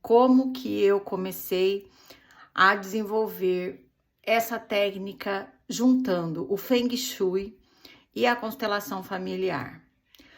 como que eu comecei a desenvolver essa técnica juntando o Feng Shui e a constelação familiar.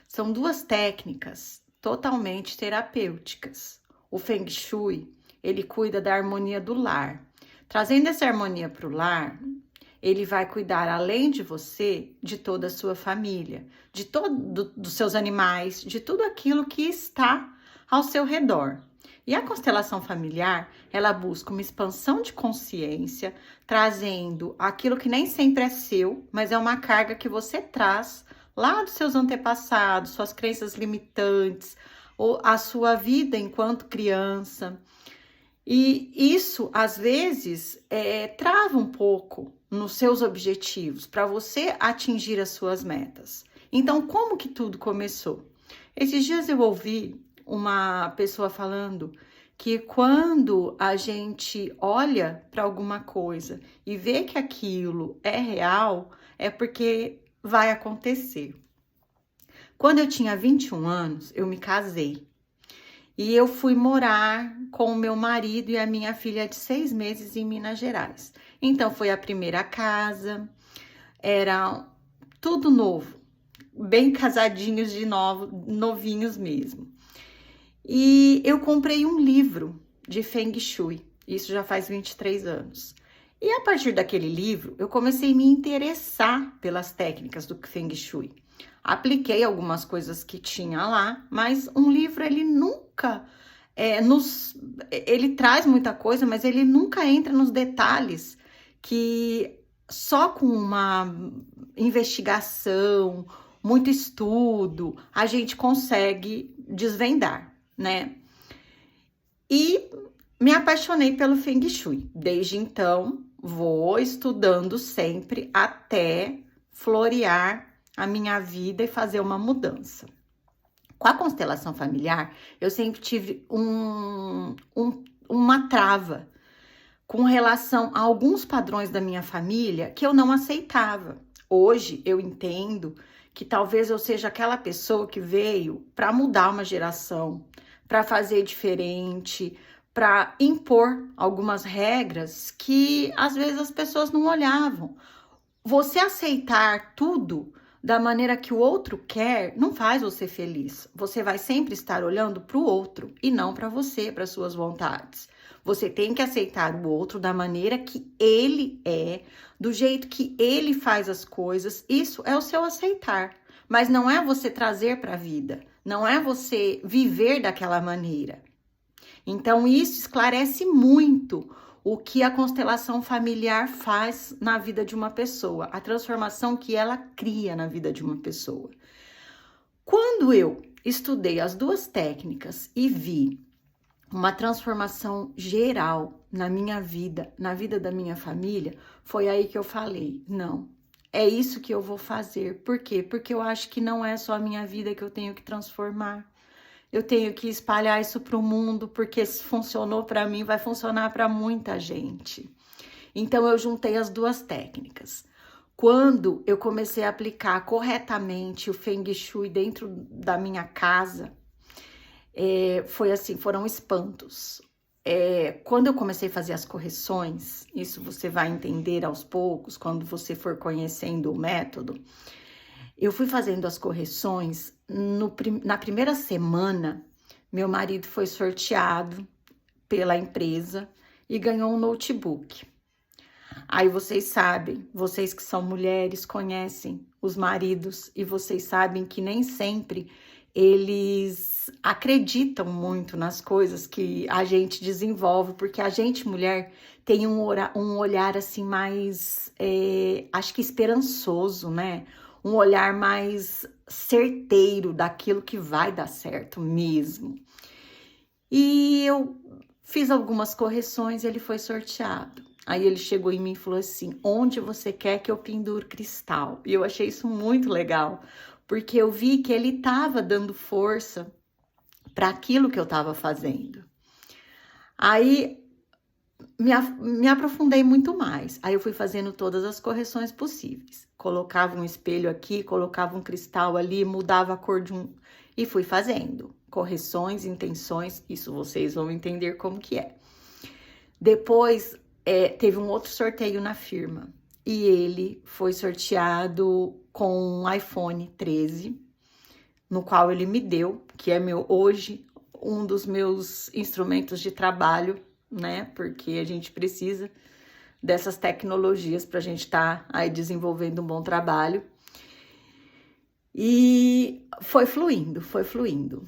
São duas técnicas totalmente terapêuticas. O Feng Shui, ele cuida da harmonia do lar. Trazendo essa harmonia para o lar, ele vai cuidar, além de você, de toda a sua família, de dos seus animais, de tudo aquilo que está ao seu redor. E a constelação familiar, ela busca uma expansão de consciência, trazendo aquilo que nem sempre é seu, mas é uma carga que você traz lá dos seus antepassados, suas crenças limitantes, ou a sua vida enquanto criança. E isso, às vezes, trava um pouco nos seus objetivos, para você atingir as suas metas. Então, como que tudo começou? Esses dias eu ouvi uma pessoa falando que quando a gente olha para alguma coisa e vê que aquilo é real, é porque vai acontecer. Quando eu tinha 21 anos, eu me casei. E eu fui morar com o meu marido e a minha filha de 6 meses em Minas Gerais. Então, foi a primeira casa, era tudo novo, bem casadinhos de novinhos mesmo. E eu comprei um livro de Feng Shui, isso já faz 23 anos. E a partir daquele livro, eu comecei a me interessar pelas técnicas do Feng Shui. Apliquei algumas coisas que tinha lá, mas um livro, ele nunca ele traz muita coisa, mas ele nunca entra nos detalhes que só com uma investigação, muito estudo, a gente consegue desvendar, né? E me apaixonei pelo Feng Shui. Desde então, vou estudando sempre até florear a minha vida e fazer uma mudança. Com a constelação familiar, eu sempre tive uma trava com relação a alguns padrões da minha família que eu não aceitava. Hoje eu entendo que talvez eu seja aquela pessoa que veio para mudar uma geração, para fazer diferente, para impor algumas regras que às vezes as pessoas não olhavam. Você aceitar tudo da maneira que o outro quer, não faz você feliz. Você vai sempre estar olhando para o outro e não para você, para suas vontades. Você tem que aceitar o outro da maneira que ele é, do jeito que ele faz as coisas. Isso é o seu aceitar. Mas não é você trazer para a vida. Não é você viver daquela maneira. Então, isso esclarece muito o que a constelação familiar faz na vida de uma pessoa, a transformação que ela cria na vida de uma pessoa. Quando eu estudei as duas técnicas e vi uma transformação geral na minha vida, na vida da minha família, foi aí que eu falei, não, é isso que eu vou fazer. Por quê? Porque eu acho que não é só a minha vida que eu tenho que transformar. Eu tenho que espalhar isso para o mundo, porque se funcionou para mim, vai funcionar para muita gente. Então, eu juntei as duas técnicas. Quando eu comecei a aplicar corretamente o Feng Shui dentro da minha casa, foi assim, foram espantos. Quando eu comecei a fazer as correções, isso você vai entender aos poucos, quando você for conhecendo o método, eu fui fazendo as correções, na primeira semana, meu marido foi sorteado pela empresa e ganhou um notebook. Aí vocês sabem, vocês que são mulheres, conhecem os maridos e vocês sabem que nem sempre eles acreditam muito nas coisas que a gente desenvolve, porque a gente, mulher, tem um olhar assim mais, acho que esperançoso, né? Um olhar mais certeiro daquilo que vai dar certo mesmo. E eu fiz algumas correções e ele foi sorteado. Aí ele chegou em mim e falou assim, onde você quer que eu pendure cristal? E eu achei isso muito legal, porque eu vi que ele estava dando força para aquilo que eu estava fazendo. Aí me aprofundei muito mais. Aí eu fui fazendo todas as correções possíveis. Colocava um espelho aqui, colocava um cristal ali, mudava a cor de um... E fui fazendo. correções, intenções, isso vocês vão entender como que é. Depois, teve um outro sorteio na firma e ele foi sorteado com um iPhone 13, no qual ele me deu, que é hoje um dos meus instrumentos de trabalho, né? Porque a gente precisa dessas tecnologias para a gente estar aí desenvolvendo um bom trabalho. E foi fluindo, foi fluindo.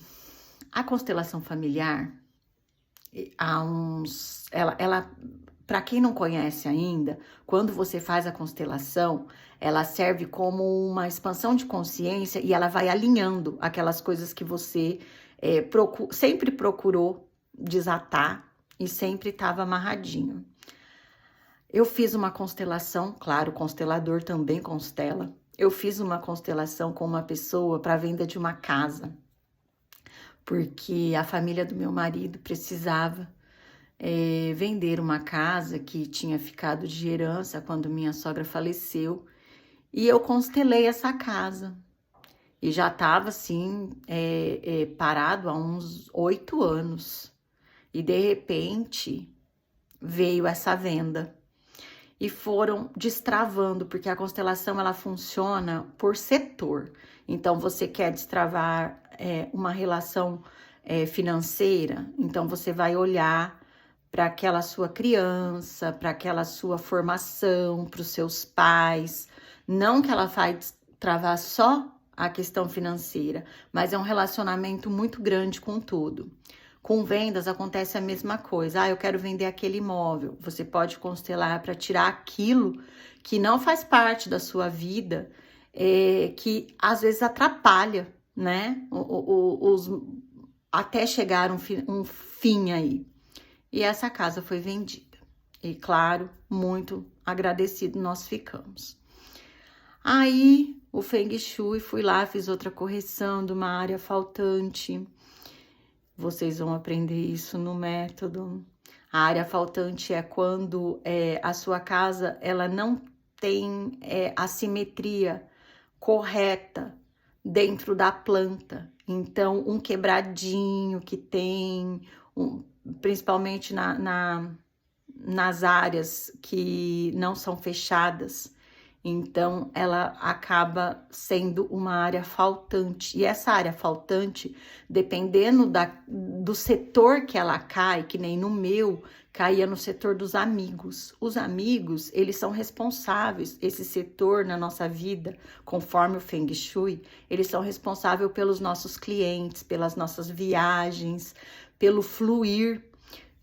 A constelação familiar, ela para quem não conhece ainda, quando você faz a constelação, ela serve como uma expansão de consciência e ela vai alinhando aquelas coisas que você sempre procurou desatar e sempre estava amarradinho. Eu fiz uma constelação, claro, o constelador também constela. Eu fiz uma constelação com uma pessoa para venda de uma casa, porque a família do meu marido precisava vender uma casa que tinha ficado de herança quando minha sogra faleceu, e eu constelei essa casa. E já estava assim, parado há uns 8 anos. E de repente veio essa venda. E foram destravando, porque a constelação ela funciona por setor. Então, você quer destravar uma relação financeira, então você vai olhar para aquela sua criança, para aquela sua formação, para os seus pais. Não que ela vai destravar só a questão financeira, mas é um relacionamento muito grande com tudo. Com vendas acontece a mesma coisa. Eu quero vender aquele imóvel. Você pode constelar para tirar aquilo que não faz parte da sua vida, que às vezes atrapalha, né? Até chegar um fim aí. E essa casa foi vendida. E claro, muito agradecido nós ficamos. Aí o Feng Shui, fui lá, fiz outra correção de uma área faltante. Vocês vão aprender isso no método. A área faltante é quando a sua casa ela não tem a simetria correta dentro da planta. Então, um quebradinho que tem, principalmente nas áreas que não são fechadas, então ela acaba sendo uma área faltante. E essa área faltante, dependendo do setor que ela cai, que nem no meu, caía no setor dos amigos. Os amigos, eles são responsáveis, esse setor na nossa vida, conforme o Feng Shui, eles são responsáveis pelos nossos clientes, pelas nossas viagens, pelo fluir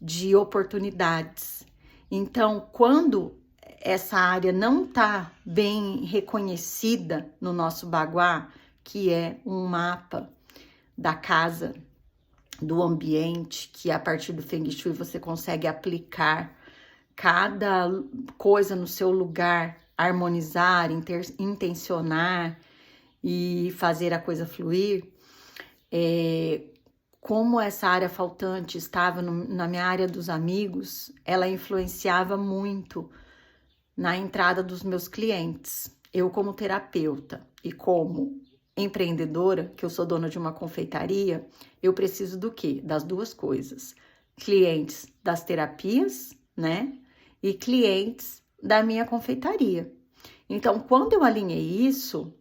de oportunidades. Então, quando essa área não está bem reconhecida no nosso Baguá, que é um mapa da casa, do ambiente, que a partir do Feng Shui você consegue aplicar cada coisa no seu lugar, harmonizar, intencionar e fazer a coisa fluir. Como essa área faltante estava na minha área dos amigos, ela influenciava muito na entrada dos meus clientes. Eu, como terapeuta e como empreendedora, que eu sou dona de uma confeitaria, eu preciso do quê? Das duas coisas. Clientes das terapias, né? E clientes da minha confeitaria. Então, quando eu alinhei isso,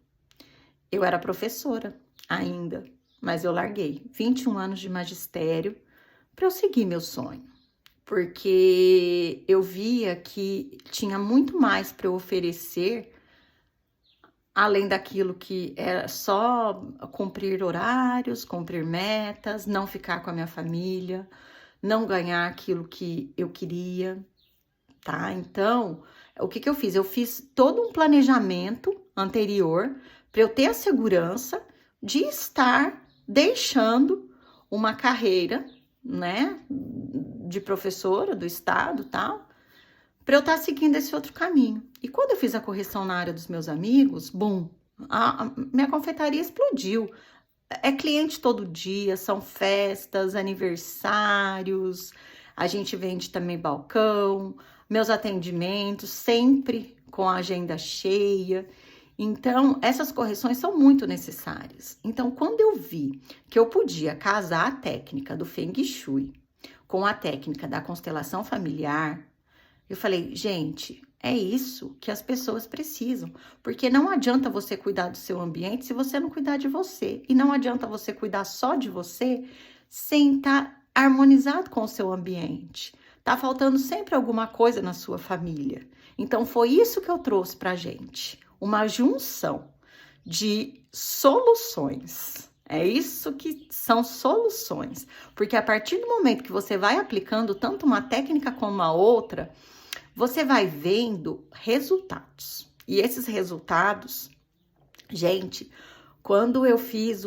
eu era professora ainda, mas eu larguei 21 anos de magistério para eu seguir meu sonho. Porque eu via que tinha muito mais para eu oferecer, além daquilo que era só cumprir horários, cumprir metas, não ficar com a minha família, não ganhar aquilo que eu queria, tá? Então, o que eu fiz? Eu fiz todo um planejamento anterior para eu ter a segurança de estar deixando uma carreira, né, de professora do estado, tal, para eu estar seguindo esse outro caminho. E quando eu fiz a correção na área dos meus amigos, bum, a minha confeitaria explodiu. É cliente todo dia, são festas, aniversários, a gente vende também balcão, meus atendimentos sempre com a agenda cheia. Então, essas correções são muito necessárias. Então, quando eu vi que eu podia casar a técnica do Feng Shui com a técnica da constelação familiar, eu falei, gente, é isso que as pessoas precisam. Porque não adianta você cuidar do seu ambiente se você não cuidar de você. E não adianta você cuidar só de você sem estar harmonizado com o seu ambiente. Tá faltando sempre alguma coisa na sua família. Então, foi isso que eu trouxe pra gente. Uma junção de soluções. É isso que são soluções. Porque a partir do momento que você vai aplicando tanto uma técnica como a outra, você vai vendo resultados. E esses resultados, gente, quando eu fiz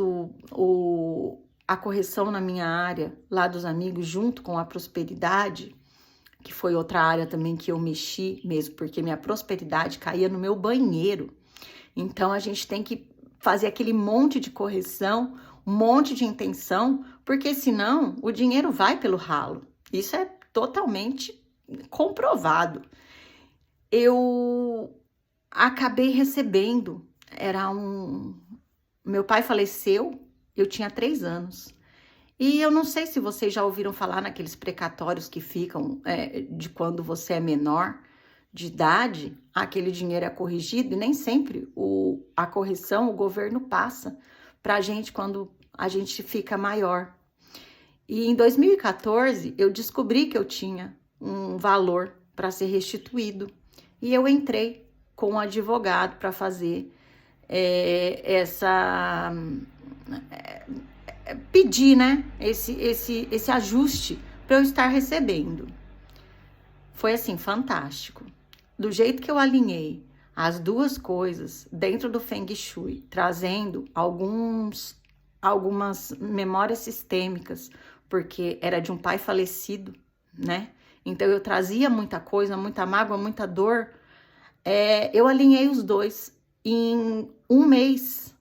a correção na minha área, lá dos amigos, junto com a prosperidade, que foi outra área também que eu mexi mesmo, porque minha prosperidade caía no meu banheiro. Então, a gente tem que fazer aquele monte de correção, um monte de intenção, porque senão o dinheiro vai pelo ralo. Isso é totalmente comprovado. Eu acabei recebendo, meu pai faleceu, eu tinha 3 anos. E eu não sei se vocês já ouviram falar naqueles precatórios que ficam de quando você é menor de idade, aquele dinheiro é corrigido e nem sempre a correção o governo passa para a gente quando a gente fica maior. E em 2014 eu descobri que eu tinha um valor para ser restituído e eu entrei com um advogado para fazer pedir, né, esse ajuste para eu estar recebendo. Foi assim, fantástico. Do jeito que eu alinhei as duas coisas dentro do Feng Shui, trazendo algumas memórias sistêmicas, porque era de um pai falecido, né? Então eu trazia muita coisa, muita mágoa, muita dor. Eu alinhei os dois. Em um mês,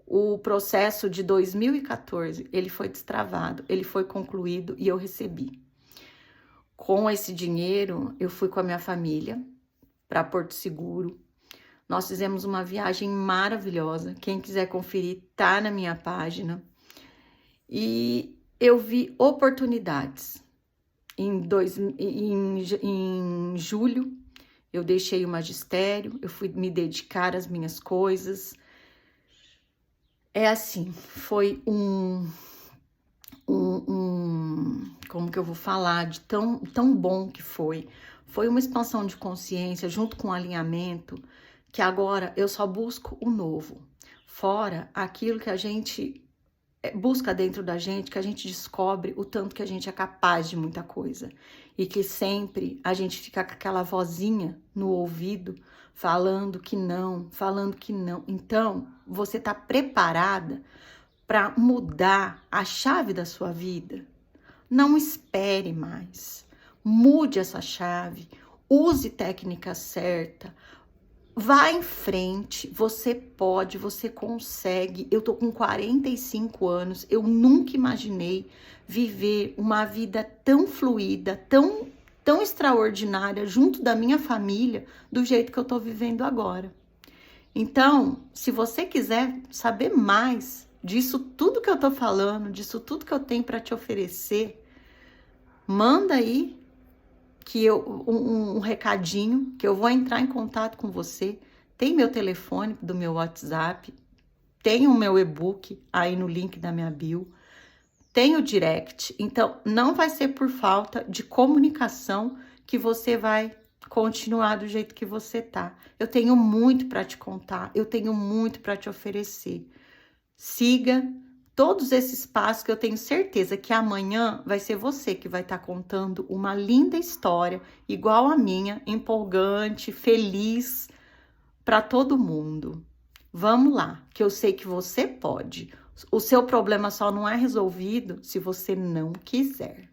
o processo de 2014, ele foi destravado, ele foi concluído e eu recebi. Com esse dinheiro, eu fui com a minha família para Porto Seguro. Nós fizemos uma viagem maravilhosa. Quem quiser conferir, tá na minha página. E eu vi oportunidades. Em julho, eu deixei o magistério, eu fui me dedicar às minhas coisas. É assim, foi como que eu vou falar, de tão bom que foi. Foi uma expansão de consciência junto com o alinhamento, que agora eu só busco o novo. Fora aquilo que a gente busca dentro da gente, que a gente descobre o tanto que a gente é capaz de muita coisa. E que sempre a gente fica com aquela vozinha no ouvido, falando que não, falando que não. Então, você tá preparada para mudar a chave da sua vida? Não espere mais. Mude essa chave, use técnica certa, vá em frente, você pode, você consegue. Eu tô com 45 anos, eu nunca imaginei viver uma vida tão fluida, tão extraordinária junto da minha família, do jeito que eu tô vivendo agora. Então, se você quiser saber mais disso tudo que eu tô falando, disso tudo que eu tenho para te oferecer, manda aí um recadinho que eu vou entrar em contato com você. Tem meu telefone do meu WhatsApp, tem o meu e-book aí no link da minha bio, tem o direct. Então, não vai ser por falta de comunicação que você vai continuar do jeito que você tá. Eu tenho muito para te contar, eu tenho muito para te oferecer. Siga todos esses passos que eu tenho certeza que amanhã vai ser você que vai estar contando uma linda história, igual a minha, empolgante, feliz para todo mundo. Vamos lá, que eu sei que você pode. O seu problema só não é resolvido se você não quiser.